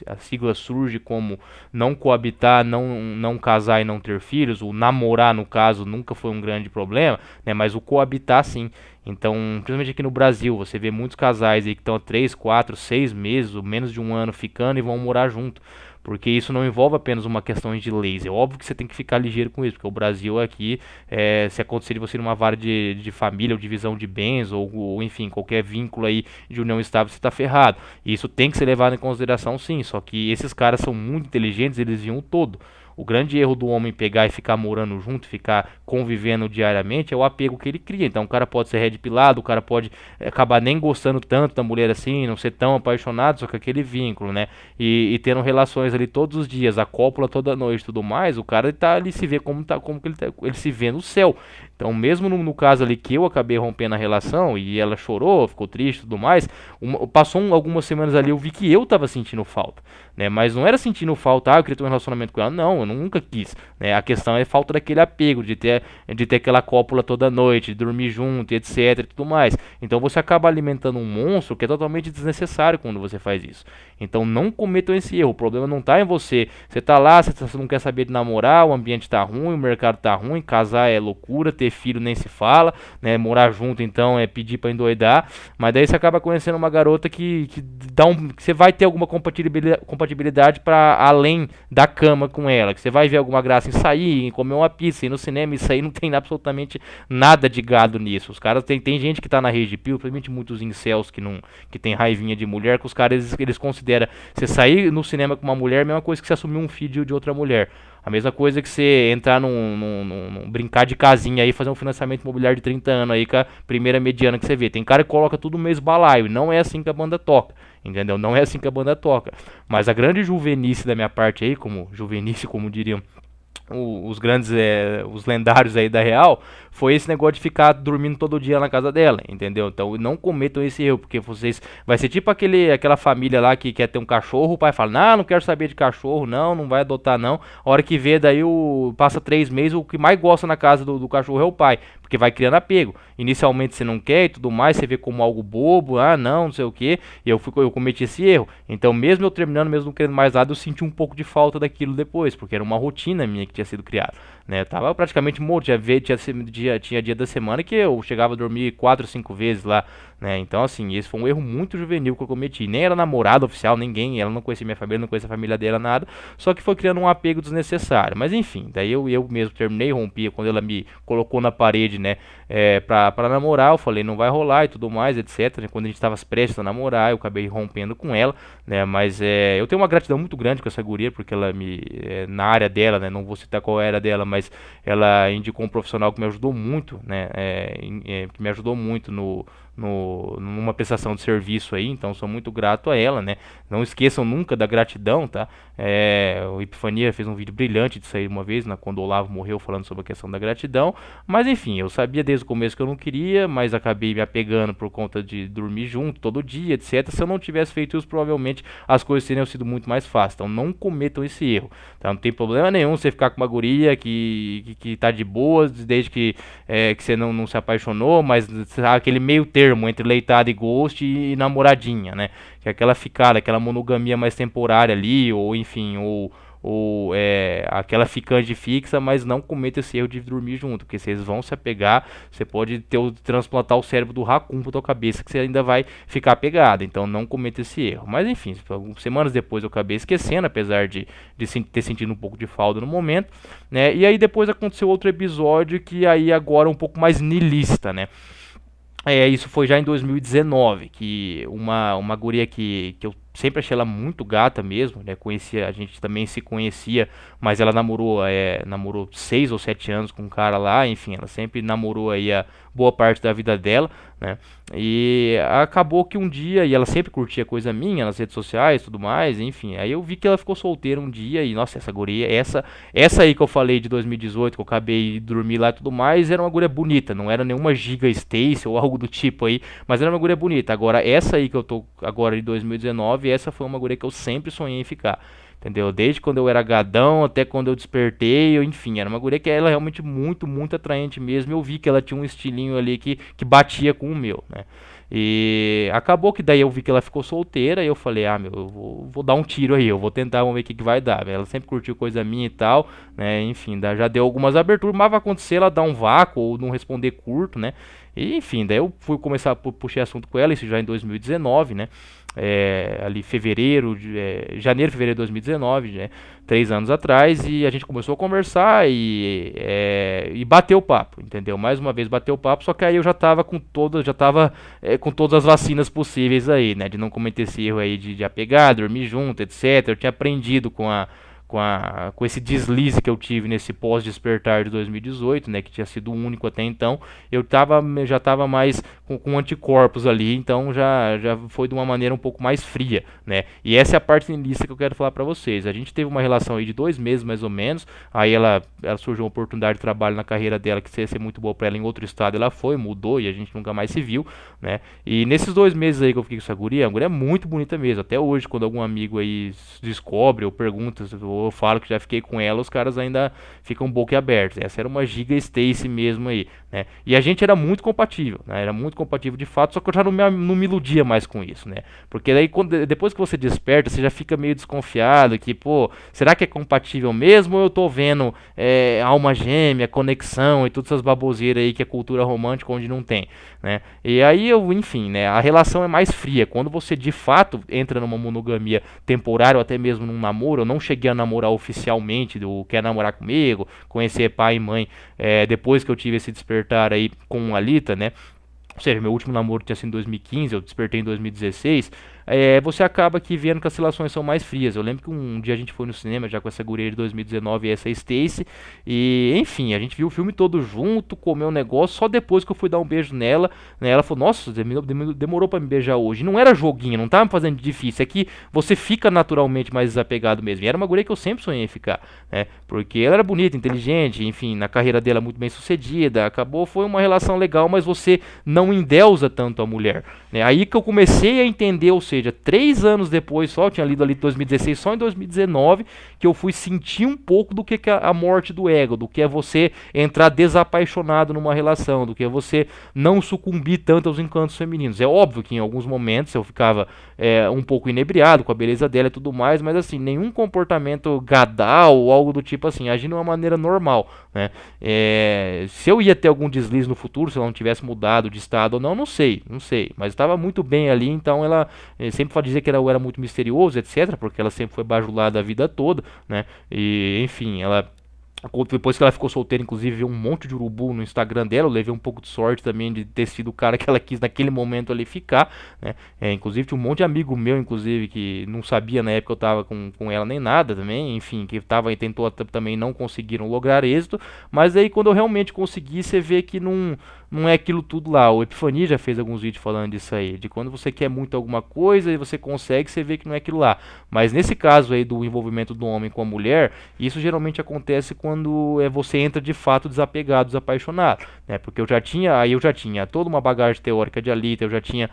Speaker 1: a sigla surge como não coabitar, não casar e não ter filhos. O namorar, no caso, nunca foi um grande problema, né, mas o coabitar, sim. Então, principalmente aqui no Brasil, você vê muitos casais aí que estão há 3, 4, 6 meses, ou menos de um ano ficando e vão morar junto. Porque isso não envolve apenas uma questão de leis. É óbvio que você tem que ficar ligeiro com isso, porque o Brasil aqui, se acontecer de você ir numa vara de família ou divisão de bens, ou enfim, qualquer vínculo aí de união estável, você está ferrado. E isso tem que ser levado em consideração, sim. Só que esses caras são muito inteligentes, eles viam o todo. O grande erro do homem pegar e ficar morando junto, ficar convivendo diariamente, é o apego que ele cria. Então o cara pode ser red pilado, o cara pode acabar nem gostando tanto da mulher assim, não ser tão apaixonado, só que aquele vínculo, né? E tendo relações ali todos os dias, a cópula toda noite e tudo mais, o cara tá ali se vê como ele se vê no céu. Então, mesmo no caso ali que eu acabei rompendo a relação e ela chorou, ficou triste e tudo mais, passou algumas semanas ali, eu vi que eu tava sentindo falta, né? Mas não era sentindo falta, eu queria ter um relacionamento com ela, não, eu nunca quis, né? A questão é falta daquele apego, de ter aquela cópula toda noite, de dormir junto, e etc e tudo mais. Então, você acaba alimentando um monstro que é totalmente desnecessário quando você faz isso. Então, não cometam esse erro, o problema não tá em você. Você tá lá, você não quer saber de namorar, o ambiente tá ruim, o mercado tá ruim, casar é loucura, ter filho nem se fala, né? Morar junto então é pedir pra endoidar, mas daí você acaba conhecendo uma garota que você vai ter alguma compatibilidade para além da cama com ela, que você vai ver alguma graça em sair, em comer uma pizza, ir no cinema, isso aí não tem absolutamente nada de gado nisso. Os caras tem gente que tá na rede pill, principalmente muitos incels que tem raivinha de mulher, que os caras eles consideram você sair no cinema com uma mulher a mesma coisa que você assumir um filho de outra mulher. A mesma coisa que você entrar num brincar de casinha aí, fazer um financiamento imobiliário de 30 anos aí com a primeira mediana que você vê. Tem cara que coloca tudo no mesmo balaio, e não é assim que a banda toca. Entendeu? Não é assim que a banda toca. Mas a grande juvenice da minha parte aí, como juvenice, como diriam os grandes, os lendários aí da Real, foi esse negócio de ficar dormindo todo dia na casa dela, entendeu? Então não cometam esse erro, porque vocês, vai ser tipo aquela família lá que quer ter um cachorro, o pai fala, não quero saber de cachorro, não vai adotar não, a hora que vê, daí passa 3 meses, o que mais gosta na casa do cachorro é o pai, porque vai criando apego, inicialmente você não quer e tudo mais, você vê como algo bobo, não sei o que, e eu cometi esse erro, então mesmo eu terminando, mesmo não querendo mais nada, eu senti um pouco de falta daquilo depois, porque era uma rotina minha que tinha sido criada, né, eu tava praticamente morto, tinha dia da semana que eu chegava a dormir 4, 5 vezes lá, né? Então, assim, esse foi um erro muito juvenil que eu cometi. Nem era namorado oficial, ninguém, ela não conhecia minha família, não conhecia a família dela, nada. Só que foi criando um apego desnecessário. Mas enfim, daí eu mesmo terminei, rompi quando ela me colocou na parede, né? Pra namorar, eu falei, não vai rolar e tudo mais, etc. Quando a gente estava prestes a namorar, eu acabei rompendo com ela, né? Mas eu tenho uma gratidão muito grande com essa guria, porque ela na área dela, né? Não vou citar qual era dela, mas ela indicou um profissional que me ajudou muito, né? Que me ajudou muito numa prestação de serviço aí, então sou muito grato a ela, né? Não esqueçam nunca da gratidão, tá? O Epifania fez um vídeo brilhante disso aí uma vez, quando o Olavo morreu, falando sobre a questão da gratidão, mas enfim, eu sabia desde o começo que eu não queria, mas acabei me apegando por conta de dormir junto todo dia, etc. Se eu não tivesse feito isso, provavelmente as coisas teriam sido muito mais fáceis, então não cometam esse erro, tá? Não tem problema nenhum você ficar com uma guria que tá de boas, desde que você não se apaixonou, mas aquele meio termo entre leitada e ghost e namoradinha, né? Que é aquela ficada, aquela monogamia mais temporária ali, ou enfim, ou aquela ficante fixa, mas não cometa esse erro de dormir junto, porque vocês vão se apegar, você pode transplantar o cérebro do raccoon pra tua cabeça, que você ainda vai ficar apegado, então não cometa esse erro. Mas enfim, algumas semanas depois eu acabei esquecendo, apesar de ter sentido um pouco de falta no momento, né? E aí depois aconteceu outro episódio que aí agora é um pouco mais niilista, né? Isso foi já em 2019, que uma guria que eu sempre achei ela muito gata mesmo, né? A gente também se conhecia, mas ela namorou 6 ou 7 anos com um cara lá, enfim, ela sempre namorou aí a boa parte da vida dela, né? E acabou que um dia, e ela sempre curtia coisa minha nas redes sociais e tudo mais, enfim, aí eu vi que ela ficou solteira um dia e, nossa, essa guria, essa aí que eu falei de 2018, que eu acabei de dormir lá e tudo mais, era uma guria bonita, não era nenhuma Giga Stacy ou algo do tipo aí, mas era uma guria bonita. Agora, essa aí que eu tô agora de 2019, essa foi uma guria que eu sempre sonhei em ficar. Entendeu? Desde quando eu era gadão até quando eu despertei, enfim, era uma guria que ela é realmente muito, muito atraente mesmo. Eu vi que ela tinha um estilinho ali que batia com o meu, né? E acabou que daí eu vi que ela ficou solteira e eu falei, eu vou dar um tiro aí, eu vou tentar, vamos ver o que vai dar. Ela sempre curtiu coisa minha e tal, né? Enfim, já deu algumas aberturas, mas vai acontecer ela dar um vácuo ou não responder curto, né? E, enfim, daí eu fui começar a puxar assunto com ela, isso já em 2019, né? Ali janeiro, fevereiro de 2019, né? 3 anos atrás, e a gente começou a conversar e bateu o papo, entendeu? Mais uma vez bateu o papo, só que aí eu já tava com todas as vacinas possíveis aí, né? De não cometer esse erro aí de apegar, dormir junto, etc. Eu tinha aprendido com esse deslize que eu tive nesse pós-despertar de 2018, né, que tinha sido o único até então, já estava mais com anticorpos ali, então já foi de uma maneira um pouco mais fria, né, e essa é a parte niilista que eu quero falar para vocês. A gente teve uma relação aí de 2 meses mais ou menos, aí ela surgiu uma oportunidade de trabalho na carreira dela que ia ser muito boa para ela em outro estado, ela mudou e a gente nunca mais se viu, né, e nesses 2 meses aí que eu fiquei com essa guria, a guria é muito bonita mesmo, até hoje quando algum amigo aí descobre ou pergunta, eu falo que já fiquei com ela, os caras ainda ficam boquiabertos. Essa era uma Giga Stacy mesmo aí, né? E a gente era muito compatível, né? Era muito compatível de fato, só que eu já não me iludia mais com isso, né? Porque daí, depois que você desperta, você já fica meio desconfiado, que, pô, será que é compatível mesmo ou eu tô vendo alma gêmea, conexão e todas essas baboseiras aí que é cultura romântica onde não tem, né? E aí, enfim, né? A relação é mais fria. Quando você, de fato, entra numa monogamia temporária ou até mesmo num namoro, eu não cheguei a namorar oficialmente, quer namorar comigo, conhecer pai e mãe, depois que eu tive esse despertar aí com a Alita, né? Ou seja, meu último namoro tinha sido em 2015, eu despertei em 2016. você acaba aqui vendo que as relações são mais frias. Eu lembro que um dia a gente foi no cinema já com essa guria de 2019 e essa Stacy, e enfim, a gente viu o filme todo junto, comeu um negócio, só depois que eu fui dar um beijo nela, né, ela falou, nossa, demorou pra me beijar hoje. Não era joguinho, não tava me fazendo difícil, é que você fica naturalmente mais desapegado mesmo. E era uma guria que eu sempre sonhei ficar, né, porque ela era bonita, inteligente, enfim, na carreira dela muito bem sucedida, acabou, foi uma relação legal, mas você não endeusa tanto a mulher, né? Aí que eu comecei a entender, ou seja, 3 anos depois só, eu tinha lido ali 2016, só em 2019 que eu fui sentir um pouco do que é a morte do ego, do que é você entrar desapaixonado numa relação, do que é você não sucumbir tanto aos encantos femininos. É óbvio que em alguns momentos eu ficava um pouco inebriado com a beleza dela e tudo mais, mas assim, nenhum comportamento gadal ou algo do tipo assim, agindo de uma maneira normal, né? Se eu ia ter algum deslize no futuro, se ela não tivesse mudado de estado ou não, não sei, mas estava muito bem ali, então ela sempre pode dizer que ela era muito misterioso, etc, porque ela sempre foi bajulada a vida toda, né, e enfim, ela depois que ela ficou solteira, inclusive, viu um monte de urubu no Instagram dela. Eu levei um pouco de sorte também de ter sido o cara que ela quis naquele momento ali ficar, né? Inclusive, tinha um monte de amigo meu, inclusive, que não sabia na época que eu tava com ela nem nada também. Enfim, que tava e tentou também, não conseguiram lograr êxito. Mas aí, quando eu realmente consegui, você vê que não é aquilo tudo lá. O Epifania já fez alguns vídeos falando disso aí, de quando você quer muito alguma coisa e você consegue, você vê que não é aquilo lá. Mas nesse caso aí do envolvimento do homem com a mulher, isso geralmente acontece quando você entra de fato desapegado, desapaixonado, né? Porque eu já tinha toda uma bagagem teórica de Alita, eu já tinha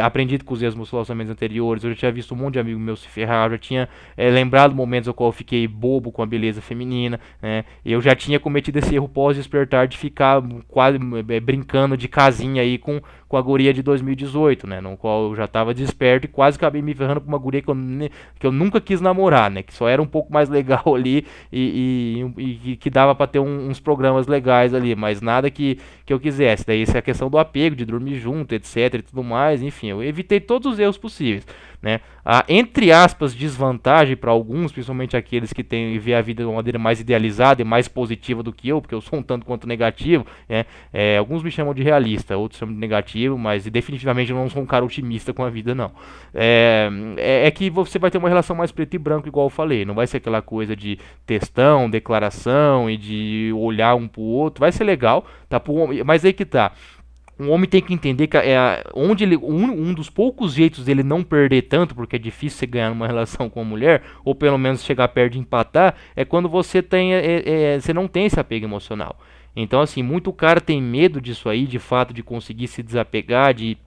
Speaker 1: aprendido com os erros nos relacionamentos anteriores, eu já tinha visto um monte de amigo meu se ferrar, eu já tinha lembrado momentos no qual eu fiquei bobo com a beleza feminina, né? Eu já tinha cometido esse erro pós-despertar de ficar quase brincando de casinha aí com a guria de 2018, né, no qual eu já estava desperto e quase acabei me ferrando com uma guria que eu nunca quis namorar, né, que só era um pouco mais legal ali e que dava para ter uns programas legais ali, mas nada que eu quisesse. Daí essa é a questão do apego, de dormir junto, etc e tudo mais, enfim, eu evitei todos os erros possíveis, né. A, entre aspas, desvantagem para alguns, principalmente aqueles que vê a vida de uma maneira mais idealizada e mais positiva do que eu, porque eu sou um tanto quanto negativo, né, alguns me chamam de realista, outros chamam de negativo, mas definitivamente eu não sou um cara otimista com a vida, não. É que você vai ter uma relação mais preto e branco, igual eu falei. Não vai ser aquela coisa de textão, declaração e de olhar um pro outro. Vai ser legal, tá? Mas aí que tá. Um homem tem que entender que um dos poucos jeitos dele não perder tanto, porque é difícil você ganhar numa relação com uma mulher, ou pelo menos chegar perto de empatar, é quando você você não tem esse apego emocional. Então, assim, muito cara tem medo disso aí, de fato, de conseguir se desapegar, de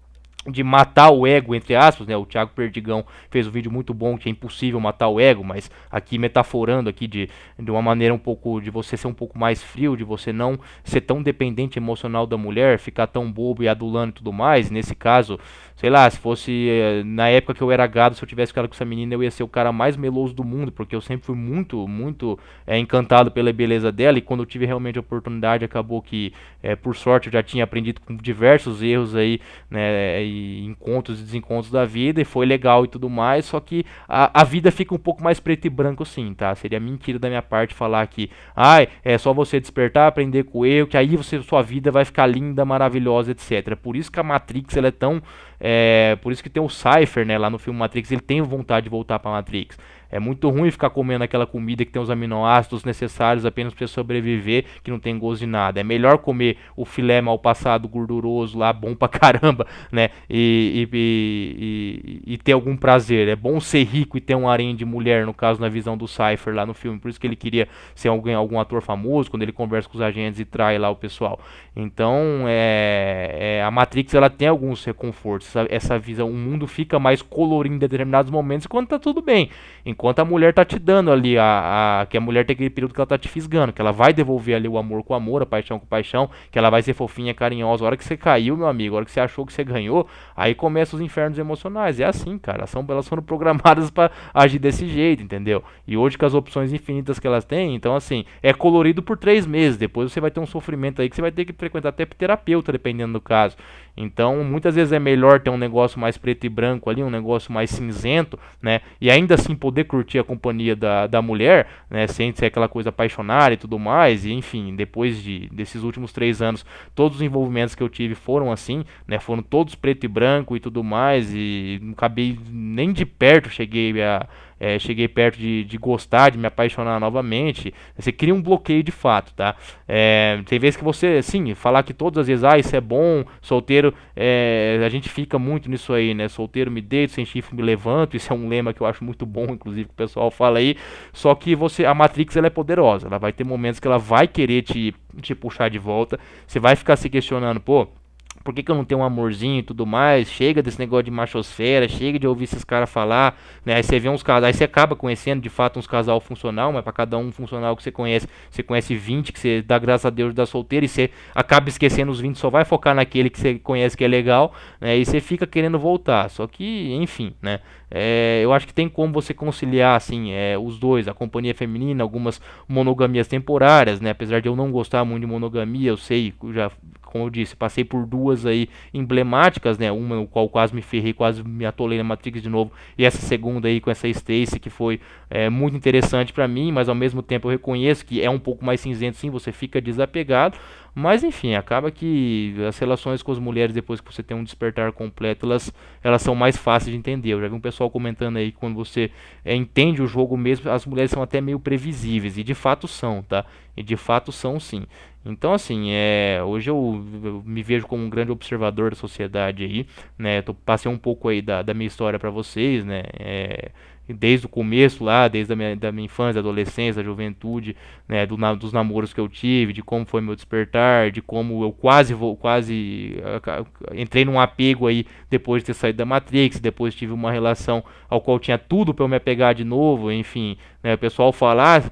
Speaker 1: matar o ego, entre aspas, né? O Thiago Perdigão fez um vídeo muito bom que é impossível matar o ego, mas aqui metaforando aqui de uma maneira um pouco, de você ser um pouco mais frio, de você não ser tão dependente emocional da mulher, ficar tão bobo e adulando e tudo mais. Nesse caso, sei lá, se fosse na época que eu era gado, se eu tivesse ficado com essa menina, eu ia ser o cara mais meloso do mundo, porque eu sempre fui muito, muito encantado pela beleza dela, e quando eu tive realmente a oportunidade, acabou que, por sorte, eu já tinha aprendido com diversos erros aí, né, e encontros e desencontros da vida, e foi legal e tudo mais, só que a vida fica um pouco mais preto e branco sim, tá? Seria mentira da minha parte falar que, é só você despertar, aprender com o erro, que aí sua vida vai ficar linda, maravilhosa, etc. Por isso que a Matrix, ela é tão... por isso que tem o Cypher, né, lá no filme Matrix, ele tem vontade de voltar pra Matrix. É muito ruim ficar comendo aquela comida que tem os aminoácidos necessários apenas para sobreviver, que não tem gosto de nada. É melhor comer o filé mal passado, gorduroso lá, bom pra caramba, né? E ter algum prazer. É bom ser rico e ter um harém de mulher, no caso, na visão do Cypher lá no filme. Por isso que ele queria ser algum ator famoso, quando ele conversa com os agentes e trai lá o pessoal. Então, a Matrix, ela tem alguns reconfortos. Essa visão, o mundo fica mais colorido em determinados momentos quando tá tudo bem. Enquanto a mulher tá te dando ali, que a mulher tem aquele período que ela tá te fisgando, que ela vai devolver ali o amor com amor, a paixão com paixão, que ela vai ser fofinha, carinhosa. A hora que você caiu, meu amigo, a hora que você achou que você ganhou, aí começam os infernos emocionais. É assim, cara, elas foram programadas pra agir desse jeito, entendeu? E hoje com as opções infinitas que elas têm, então assim, é colorido por 3 meses, depois você vai ter um sofrimento aí que você vai ter que frequentar até terapeuta, dependendo do caso. Então, muitas vezes é melhor ter um negócio mais preto e branco ali, um negócio mais cinzento, né? E ainda assim poder curtir a companhia da mulher, né? Sem ser aquela coisa apaixonada e tudo mais. E enfim, depois desses últimos 3 anos, todos os envolvimentos que eu tive foram assim, né? Foram todos preto e branco e tudo mais. E não acabei nem de perto, cheguei perto de gostar, de me apaixonar novamente. Você cria um bloqueio de fato, tá? Tem vezes que você, sim, falar que todas as vezes, isso é bom, solteiro, a gente fica muito nisso aí, né? Solteiro me deito, sem chifre me levanto. Isso é um lema que eu acho muito bom, inclusive, que o pessoal fala aí. Só que a Matrix, ela é poderosa. Ela vai ter momentos que ela vai querer te puxar de volta. Você vai ficar se questionando, pô, por que eu não tenho um amorzinho e tudo mais? Chega desse negócio de machosfera, chega de ouvir esses caras falar, né? Aí você vê uns casais, aí você acaba conhecendo de fato uns casal funcional, mas para cada um funcional que você conhece 20 que você dá graças a Deus dá solteiro e você acaba esquecendo os 20, só vai focar naquele que você conhece que é legal, né? E você fica querendo voltar. Só que, enfim, né? Eu acho que tem como você conciliar assim, os dois, a companhia feminina, algumas monogamias temporárias, né? Apesar de eu não gostar muito de monogamia, eu sei, já, como eu disse, passei por duas aí emblemáticas, né? Uma no qual quase me ferrei, quase me atolei na Matrix de novo, e essa segunda aí com essa Stacy que foi muito interessante pra mim, mas ao mesmo tempo eu reconheço que é um pouco mais cinzento, sim, você fica desapegado. Mas enfim, acaba que as relações com as mulheres depois que você tem um despertar completo, elas são mais fáceis de entender. Eu já vi um pessoal comentando aí que quando você entende o jogo mesmo, as mulheres são até meio previsíveis, e de fato são, tá? E de fato são sim. Então assim, hoje eu me vejo como um grande observador da sociedade aí, né? Passei um pouco aí da minha história para vocês, né? Desde o começo lá, desde da minha infância, adolescência, juventude, né, dos namoros que eu tive, de como foi meu despertar, de como eu entrei num apego aí depois de ter saído da Matrix, depois tive uma relação ao qual tinha tudo para eu me apegar de novo, enfim, né, o pessoal fala,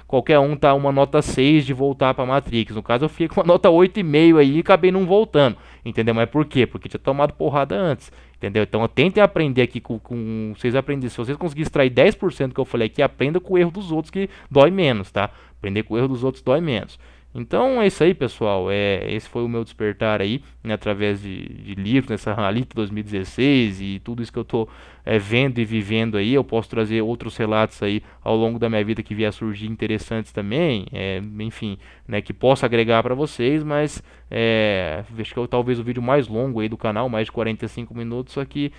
Speaker 1: qualquer um tá uma nota 6 de voltar para Matrix, no caso eu fiquei com uma nota 8,5 aí e acabei não voltando, entendeu? Mas por quê? Porque tinha tomado porrada antes. Entendeu? Então tentem aprender aqui com vocês aprenderem. Se vocês conseguirem extrair 10% que eu falei aqui, aprenda com o erro dos outros que dói menos, tá? Aprender com o erro dos outros dói menos. Então é isso aí, pessoal. Esse foi o meu despertar aí, né, através de livros, nessa Ralita 2016 e tudo isso que eu tô vendo e vivendo aí. Eu posso trazer outros relatos aí ao longo da minha vida que vier a surgir interessantes também, enfim, né, que possa agregar para vocês, mas acho que é talvez o vídeo mais longo aí do canal, mais de 45 minutos, só que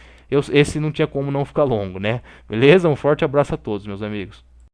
Speaker 1: esse não tinha como não ficar longo, né? Beleza? Um forte abraço a todos, meus amigos.